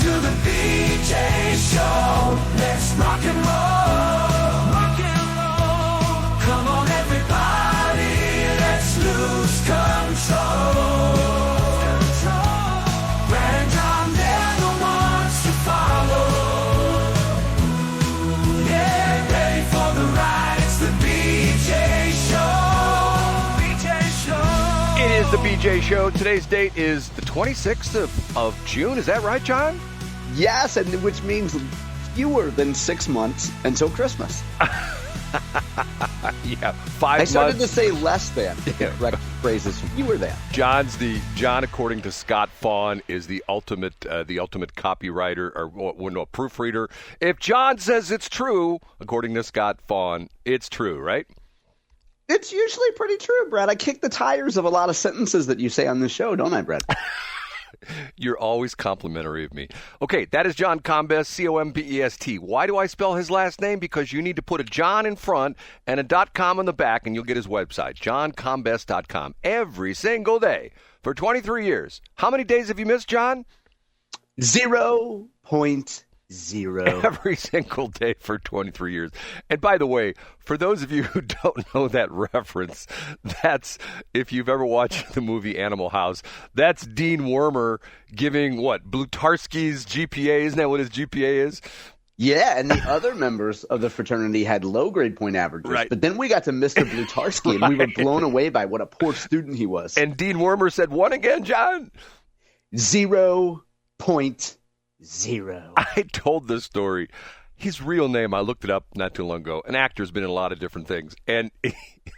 to the BJ Show. Let's rock and roll. Rock and roll. Come on, everybody. Let's lose control. Brad and John, they're the ones to follow. Yeah, ready for the ride. It's the BJ Show. BJ Show. It is the BJ Show. Today's date is the 26th of June. Is that right, John? Yes, and which means fewer than 6 months until Christmas. Yeah, 5 months. I started to say less than. Correct phrases. Fewer than. John, according to Scott Fawn, is the ultimate copywriter or no, proofreader. If John says it's true, according to Scott Fawn, it's true, right? It's usually pretty true, Brad. I kick the tires of a lot of sentences that you say on this show, don't I, Brad? You're always complimentary of me. Okay, that is John Combest, Combest. Why do I spell his last name? Because you need to put a John in front and a .com on the back, and you'll get his website, johncombest.com, every single day for 23 years. How many days have you missed, John? 0.0. Every single day for 23 years. And by the way, for those of you who don't know that reference, that's, if you've ever watched the movie Animal House, that's Dean Wormer giving, Blutarski's GPA. Isn't that what his GPA is? Yeah, and the other members of the fraternity had low grade point averages. Right. But then we got to Mr. Blutarski, and we were blown away by what a poor student he was. And Dean Wormer said, what again, John? 0.0. I told this story. His real name, I looked it up not too long ago. An actor's been in a lot of different things. And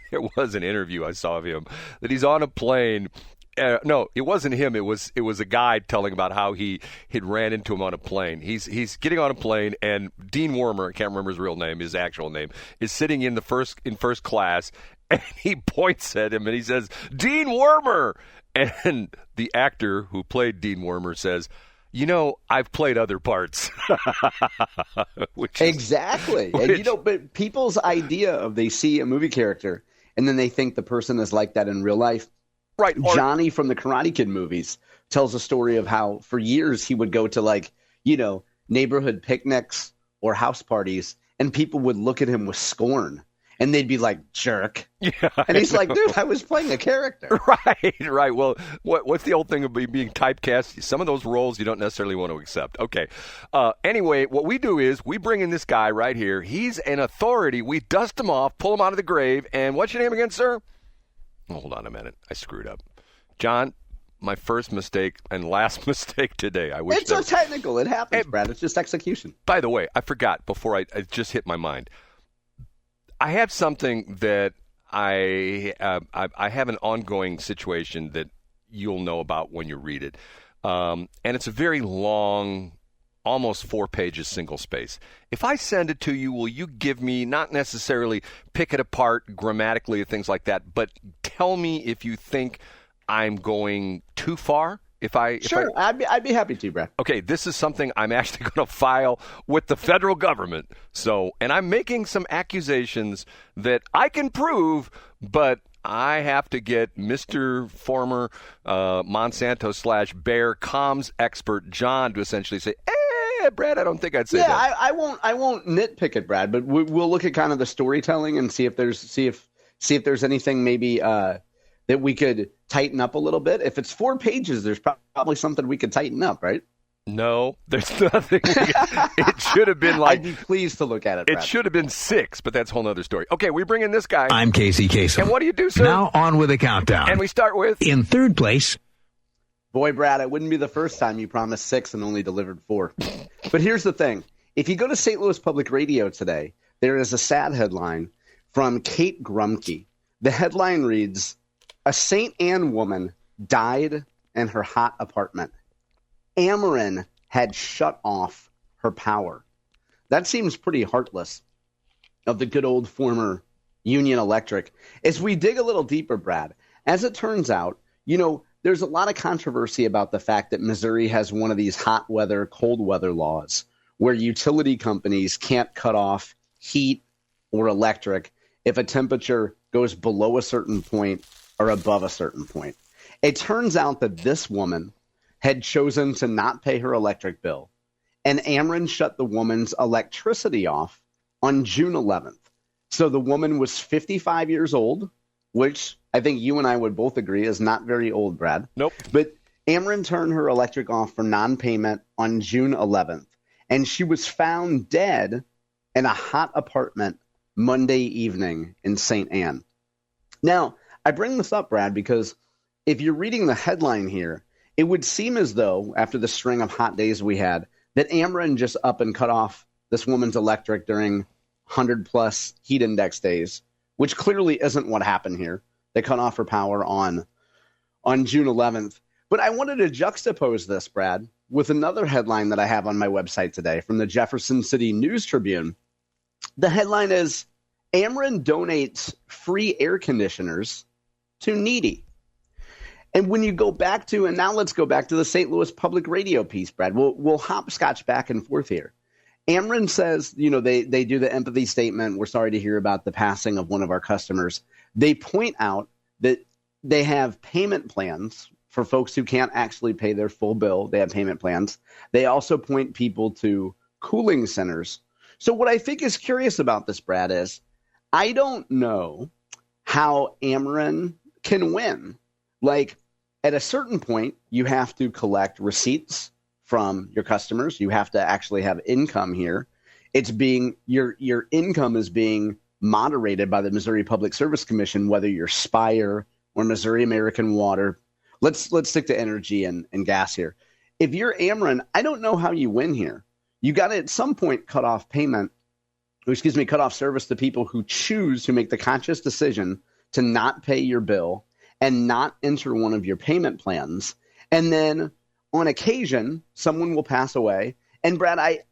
there was an interview I saw of him that he's on a plane. No, it wasn't him. It was a guy telling about how he had ran into him on a plane. He's getting on a plane, and Dean Wormer, I can't remember his real name, his actual name, is sitting in first class, and he points at him and he says, "Dean Wormer!" And the actor who played Dean Wormer says, "You know, I've played other parts." Exactly. And but people's idea of they see a movie character and then they think the person is like that in real life. Right. Johnny from the Karate Kid movies tells a story of how for years he would go to neighborhood picnics or house parties, and people would look at him with scorn. And they'd be like, jerk. Yeah, and he's like, dude, I was playing a character. Right. Well, what's the old thing of being typecast? Some of those roles you don't necessarily want to accept. Okay. Anyway, what we do is we bring in this guy right here. He's an authority. We dust him off, pull him out of the grave. And what's your name again, sir? Hold on a minute. I screwed up. John, my first mistake and last mistake today. I wish it's so technical. It happens, Brad. It's just execution. By the way, I forgot before it just hit my mind. I have something that I have an ongoing situation that you'll know about when you read it. And it's a very long, almost 4 pages, single space. If I send it to you, will you give me, not necessarily pick it apart grammatically or things like that, but tell me if you think I'm going too far? Sure, I'd be happy to, Brad. Okay, this is something I'm actually going to file with the federal government. And I'm making some accusations that I can prove, but I have to get Mr. former Monsanto/Bayer comms expert John to essentially say, Brad, I don't think I'd say that. Yeah, I won't nitpick it, Brad, but we'll look at kind of the storytelling and see if there's anything maybe that we could tighten up a little bit. If it's 4 pages, there's probably something we could tighten up, right? No, there's nothing. It should have been like... I'd be pleased to look at it, Brad. It should have been 6, but that's a whole other story. Okay, we bring in this guy. I'm Casey Kasem. And what do you do, sir? Now on with the countdown. And we start with... In third place... Boy, Brad, it wouldn't be the first time you promised 6 and only delivered 4. But here's the thing. If you go to St. Louis Public Radio today, there is a sad headline from Kate Grumke. The headline reads, "A St. Anne woman died in her hot apartment. Ameren had shut off her power." That seems pretty heartless of the good old former Union Electric. As we dig a little deeper, Brad, as it turns out, there's a lot of controversy about the fact that Missouri has one of these hot weather, cold weather laws where utility companies can't cut off heat or electric if a temperature goes below a certain point or above a certain point. It turns out that this woman had chosen to not pay her electric bill and Ameren shut the woman's electricity off on June 11th. So the woman was 55 years old, which I think you and I would both agree is not very old, Brad. Nope. But Ameren turned her electric off for non-payment on June 11th, and she was found dead in a hot apartment Monday evening in St. Anne. Now, I bring this up, Brad, because if you're reading the headline here, it would seem as though, after the string of hot days we had, that Ameren just up and cut off this woman's electric during 100-plus heat index days, which clearly isn't what happened here. They cut off her power on June 11th. But I wanted to juxtapose this, Brad, with another headline that I have on my website today from the Jefferson City News Tribune. The headline is, Ameren donates free air conditioners to needy. And when you go back to, and now let's go back to the St. Louis Public Radio piece, Brad. We'll hopscotch back and forth here. Ameren says, they do the empathy statement. We're sorry to hear about the passing of one of our customers. They point out that they have payment plans for folks who can't actually pay their full bill. They have payment plans. They also point people to cooling centers. So what I think is curious about this, Brad, is I don't know how Ameren can win. Like, at a certain point, you have to collect receipts from your customers. You have to actually have income here. It's being your income is being moderated by the Missouri Public Service Commission, whether you're Spire or Missouri American Water. Let's stick to energy and gas here. If you're Ameren, I don't know how you win here. You got to at some point cut off service to people who make the conscious decision to not pay your bill and not enter one of your payment plans. And then on occasion, someone will pass away. And Brad, I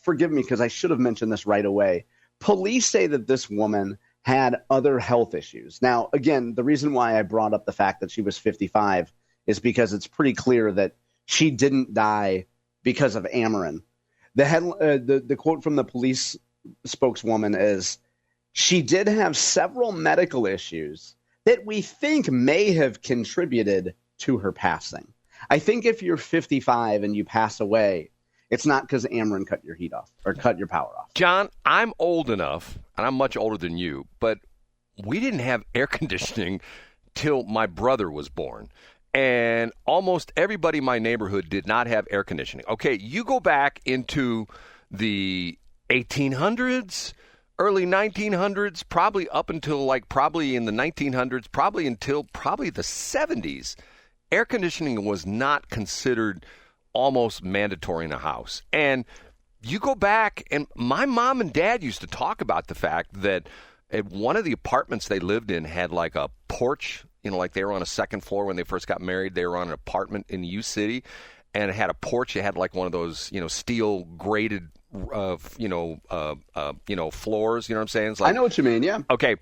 forgive me because I should have mentioned this right away. Police say that this woman had other health issues. Now, again, the reason why I brought up the fact that she was 55 is because it's pretty clear that she didn't die because of Ameren. The quote from the police spokeswoman is, she did have several medical issues that we think may have contributed to her passing. I think if you're 55 and you pass away, it's not because Ameren cut your heat off or cut your power off. John, I'm old enough, and I'm much older than you, but we didn't have air conditioning till my brother was born. And almost everybody in my neighborhood did not have air conditioning. Okay, you go back into the 1800s, early 1900s, probably up until probably in the 1900s, probably until the 70s. Air conditioning was not considered almost mandatory in a house. And you go back, and my mom and dad used to talk about the fact that at one of the apartments they lived in had like a porch, like they were on a second floor when they first got married. They were on an apartment in U City, and it had a porch. It had like one of those, steel grated, floors. You know what I'm saying? It's like, I know what you mean. Yeah. Okay.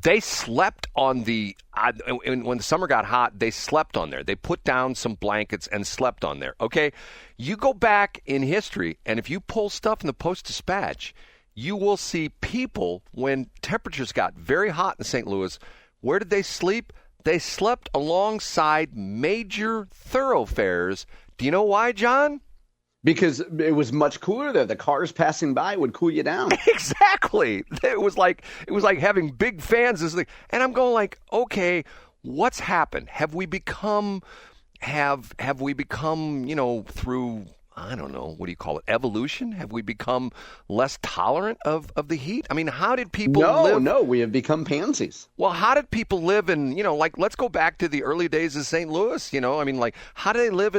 They slept on when the summer got hot, they slept on there. They put down some blankets and slept on there. Okay. You go back in history, and if you pull stuff in the Post-Dispatch, you will see people when temperatures got very hot in St. Louis. Where did they sleep? They slept alongside major thoroughfares. Do you know why, John? Because it was much cooler there. The cars passing by would cool you down. Exactly. It was like having big fans. And I'm going like, okay, what's happened? Have we become, through, I don't know, what do you call it, evolution? Have we become less tolerant of the heat? I mean, how did people live? No, we have become pansies. Well, how did people live in, let's go back to the early days of St. Louis, how did they live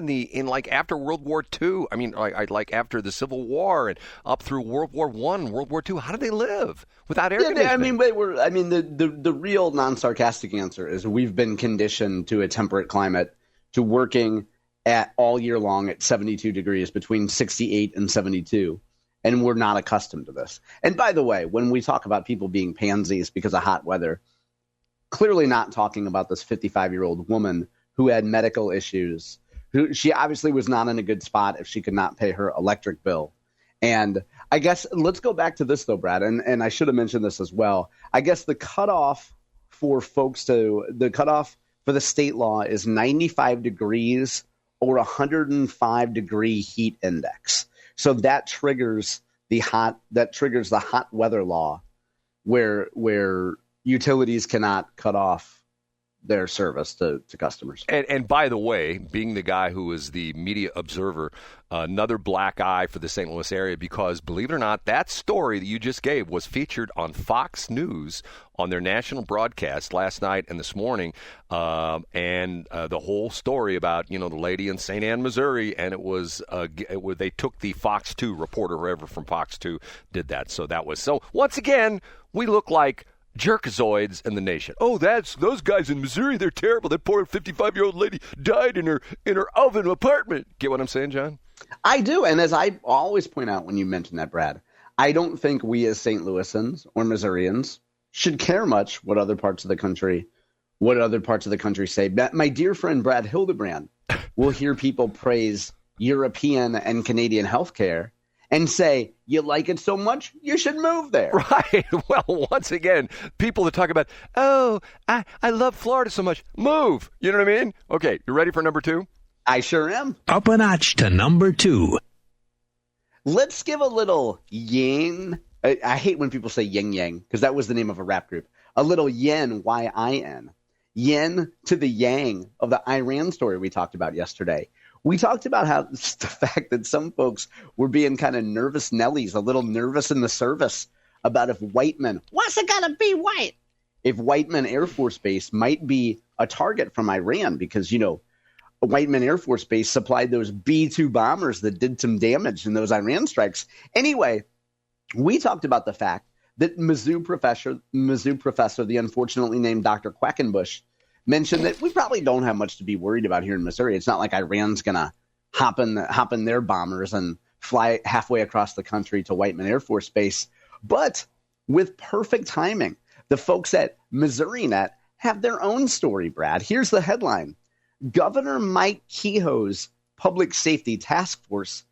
after World War II? I mean, like after the Civil War and up through World War I, World War II, how did they live without air conditioning? The real non-sarcastic answer is we've been conditioned to a temperate climate, to working at all year long at 72 degrees, between 68 and 72. And we're not accustomed to this. And by the way, when we talk about people being pansies because of hot weather, clearly not talking about this 55-year-old woman who had medical issues. She obviously was not in a good spot if she could not pay her electric bill. And I guess let's go back to this, though, Brad. And I should have mentioned this as well. I guess the cutoff for the state law is 95 degrees or 105-degree heat index. So that triggers the hot weather law where utilities cannot cut off their service to customers. And by the way, being the guy who is the media observer, another black eye for the St. Louis area, because believe it or not, that story that you just gave was featured on Fox News on their national broadcast last night and this morning, and the whole story about the lady in St. Anne, Missouri, and it was they took the Fox 2 reporter, whoever from Fox 2 did that. So once again, we look like jerkazoids in the nation. Oh, those guys in Missouri, they're terrible. That poor 55-year-old lady died in her oven apartment. Get what I'm saying, John? I do, and as I always point out when you mention that, Brad, I don't think we as St. Louisans or Missourians should care much what other parts of the country say. My dear friend Brad Hildebrand will hear people praise European and Canadian healthcare and say, you like it so much, you should move there. Right. Well, once again, people that talk about, oh, I love Florida so much, move. You know what I mean? Okay, you ready for number 2? I sure am. Up a notch to number 2. Let's give a little yin. I hate when people say yin yang, because that was the name of a rap group. A little yin, Y-I-N. Yin to the yang of the Iran story we talked about yesterday. We talked about how the fact that some folks were being kind of nervous Nellies, a little nervous in the service about if Whiteman, what's it got to be white? If Whiteman Air Force Base might be a target from Iran because, Whiteman Air Force Base supplied those B-2 bombers that did some damage in those Iran strikes. Anyway, we talked about the fact that Mizzou professor, the unfortunately named Dr. Quackenbush, mentioned that we probably don't have much to be worried about here in Missouri. It's not like Iran's going to hop in their bombers and fly halfway across the country to Whiteman Air Force Base. But with perfect timing, the folks at MissouriNet have their own story, Brad. Here's the headline. Governor Mike Kehoe's Public Safety Task Force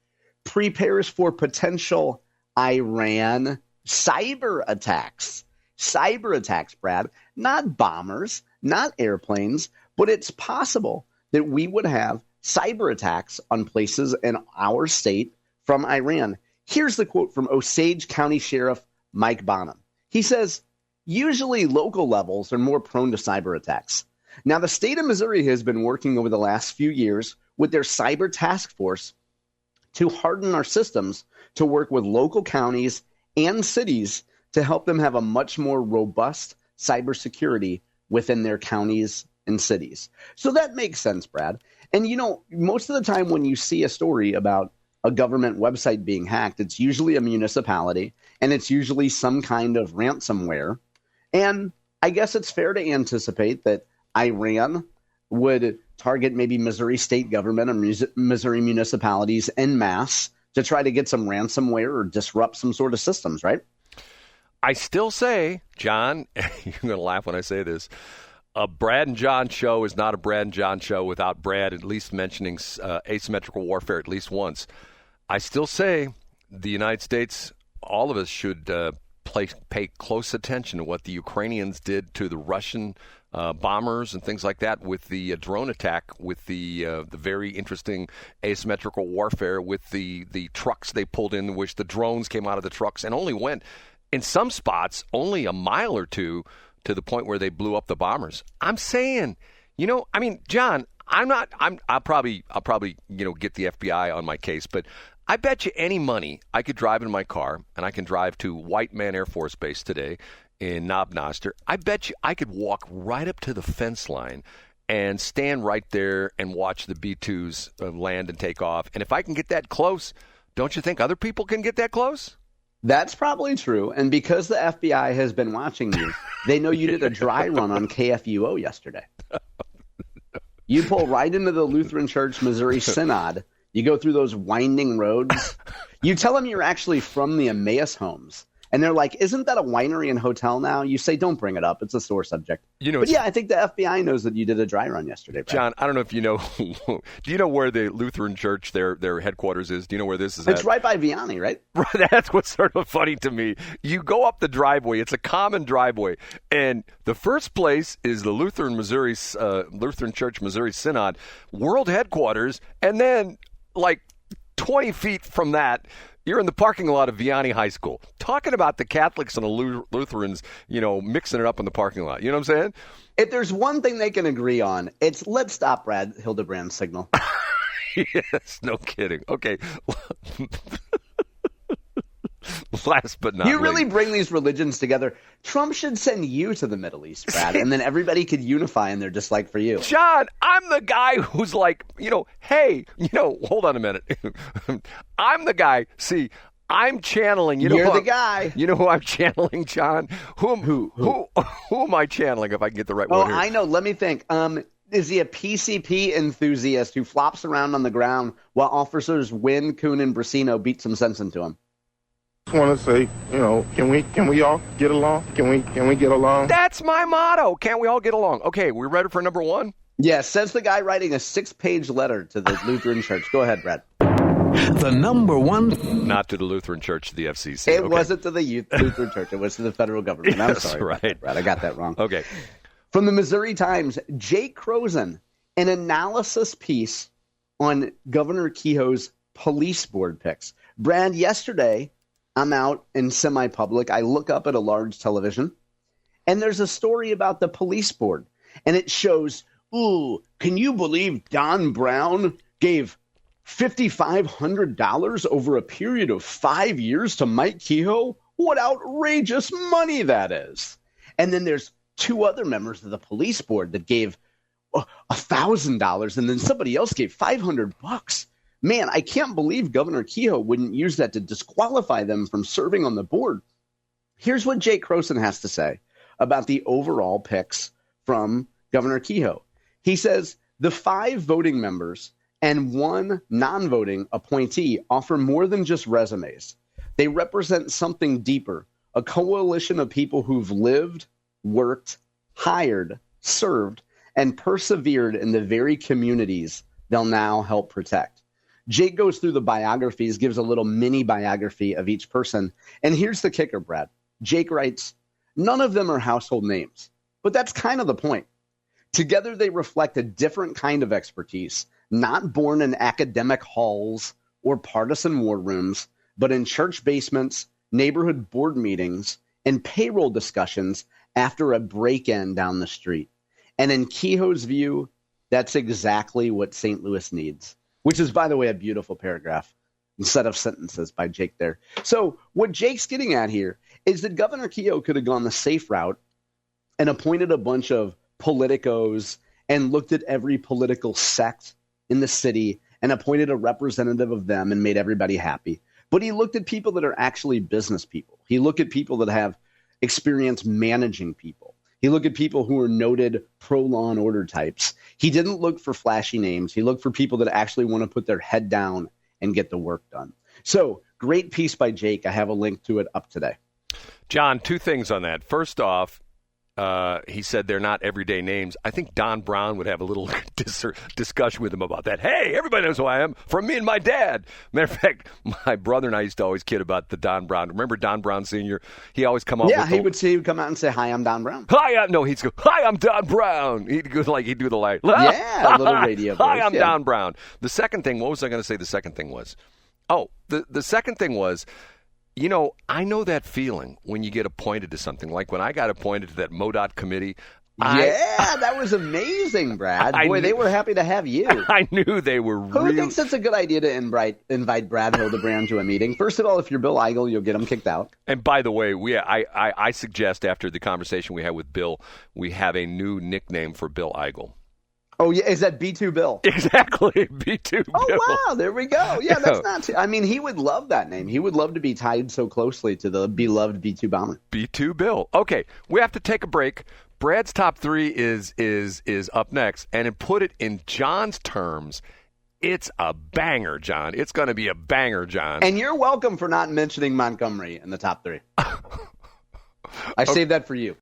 prepares for potential Iran cyber attacks. Cyber attacks, Brad. Not bombers, not airplanes, but it's possible that we would have cyber attacks on places in our state from Iran. Here's the quote from Osage County Sheriff Mike Bonham. He says, usually local levels are more prone to cyber attacks. Now, the state of Missouri has been working over the last few years with their cyber task force to harden our systems to work with local counties and cities to help them have a much more robust cybersecurity within their counties and cities. So that makes sense, Brad. And, most of the time when you see a story about a government website being hacked, it's usually a municipality and it's usually some kind of ransomware. And I guess it's fair to anticipate that Iran would target maybe Missouri state government or Missouri municipalities en masse to try to get some ransomware or disrupt some sort of systems, right? I still say, John, you're going to laugh when I say this, a Brad and John show is not a Brad and John show without Brad at least mentioning asymmetrical warfare at least once. I still say the United States, all of us should pay close attention to what the Ukrainians did to the Russian bombers and things like that with the drone attack, with the very interesting asymmetrical warfare with the trucks they pulled in which the drones came out of the trucks and only went, in some spots, only a mile or two to the point where they blew up the bombers. I'm saying, John, I'll probably get the FBI on my case, but I bet you any money I could drive in my car, and I can drive to Whiteman Air Force Base today in Knob Noster. I bet you I could walk right up to the fence line and stand right there and watch the B-2s land and take off. And if I can get that close, don't you think other people can get that close? That's probably true. And because the FBI has been watching you, they know you did a dry run on KFUO yesterday. You pull right into the Lutheran Church Missouri Synod. You go through those winding roads. You tell them you're actually from the Emmaus homes. And they're like, isn't that a winery and hotel now? You say, don't bring it up. It's a sore subject. But yeah, I think the FBI knows that you did a dry run yesterday, Brad. John, I don't know if you know. Do you know where the Lutheran Church, their headquarters is? Do you know where this is at? It's right by Vianney, right? That's what's sort of funny to me. You go up the driveway. It's a common driveway. And the first place is the Lutheran Church Missouri Synod World Headquarters. And then, like 20 feet from that, you're in the parking lot of Vianney High School, talking about the Catholics and the Lutherans, mixing it up in the parking lot. You know what I'm saying? If there's one thing they can agree on, it's let's stop Brad Hildebrand's signal. Yes, no kidding. Okay. Last but not least. You really bring these religions together. Trump should send you to the Middle East, Brad, and then everybody could unify in their dislike for you. John, I'm the guy who's like, hey, hold on a minute. I'm the guy. See, I'm channeling. You're the guy. You know who I'm channeling, John? Who am I channeling? If I can get the right one here. I know. Let me think. Is he a PCP enthusiast who flops around on the ground while officers Wynn, Kuhn, and Brasino beat some sense into him? I want to say, can we all get along? Can we get along? That's my motto. Can't we all get along? Okay, we ready for number one? Yes, says the guy writing a 6-page letter to the Lutheran Church. Go ahead, Brad. The number one. Not to the Lutheran Church, to the FCC. It wasn't to the Lutheran Church. It was to the federal government. I'm sorry, right. Brad. I got that wrong. Okay. From the Missouri Times, Jake Kroesen, an analysis piece on Governor Kehoe's police board picks. Brad, yesterday, I'm out in semi-public. I look up at a large television, and there's a story about the police board. And it shows, can you believe Don Brown gave $5,500 over a period of 5 years to Mike Kehoe? What outrageous money that is. And then there's 2 other members of the police board that gave $1,000, and then somebody else gave $500. Man, I can't believe Governor Kehoe wouldn't use that to disqualify them from serving on the board. Here's what Jake Kroesen has to say about the overall picks from Governor Kehoe. He says the 5 voting members and 1 non-voting appointee offer more than just resumes. They represent something deeper, a coalition of people who've lived, worked, hired, served, and persevered in the very communities they'll now help protect. Jake goes through the biographies, gives a little mini biography of each person. And here's the kicker, Brad. Jake writes, none of them are household names, but that's kind of the point. Together, they reflect a different kind of expertise, not born in academic halls or partisan war rooms, but in church basements, neighborhood board meetings, and payroll discussions after a break-in down the street. And in Kehoe's view, that's exactly what St. Louis needs. Which is, by the way, a beautiful paragraph, a set of sentences by Jake there. So what Jake's getting at here is that Governor Kehoe could have gone the safe route and appointed a bunch of politicos and looked at every political sect in the city and appointed a representative of them and made everybody happy. But he looked at people that are actually business people. He looked at people that have experience managing people. He looked at people who were noted pro-law and order types. He didn't look for flashy names. He looked for people that actually want to put their head down and get the work done. So, great piece by Jake. I have a link to it up today. John, 2 things on that. First off, he said they're not everyday names. I think Don Brown would have a little discussion with him about that. Hey, everybody knows who I am from me and my dad. Matter of fact, my brother and I used to always kid about the Don Brown. Remember Don Brown Sr.? He always come out. Yeah, he would come out and say, "Hi, I'm Don Brown." He'd go, "Hi, I'm Don Brown." He'd do the light. Yeah, a little radio voice. Hi, I'm Don Brown. The second thing. What was I going to say? The second thing was, the second thing was. I know that feeling when you get appointed to something. Like when I got appointed to that MoDOT committee. That was amazing, Brad. They were happy to have you. I knew they were Who thinks it's a good idea to invite Brad Hildebrand to a meeting? First of all, if you're Bill Eigel, you'll get him kicked out. And by the way, I suggest after the conversation we had with Bill, we have a new nickname for Bill Eigel. Oh, yeah. Is that B2 Bill? Exactly. B2 Bill. Oh, wow. There we go. Yeah, that's not – I mean, he would love that name. He would love to be tied so closely to the beloved B2 bomber. B2 Bill. Okay. We have to take a break. Brad's top 3 is up next. And to put it in John's terms, it's a banger, John. It's going to be a banger, John. And you're welcome for not mentioning Montgomery in the top 3. I saved that for you.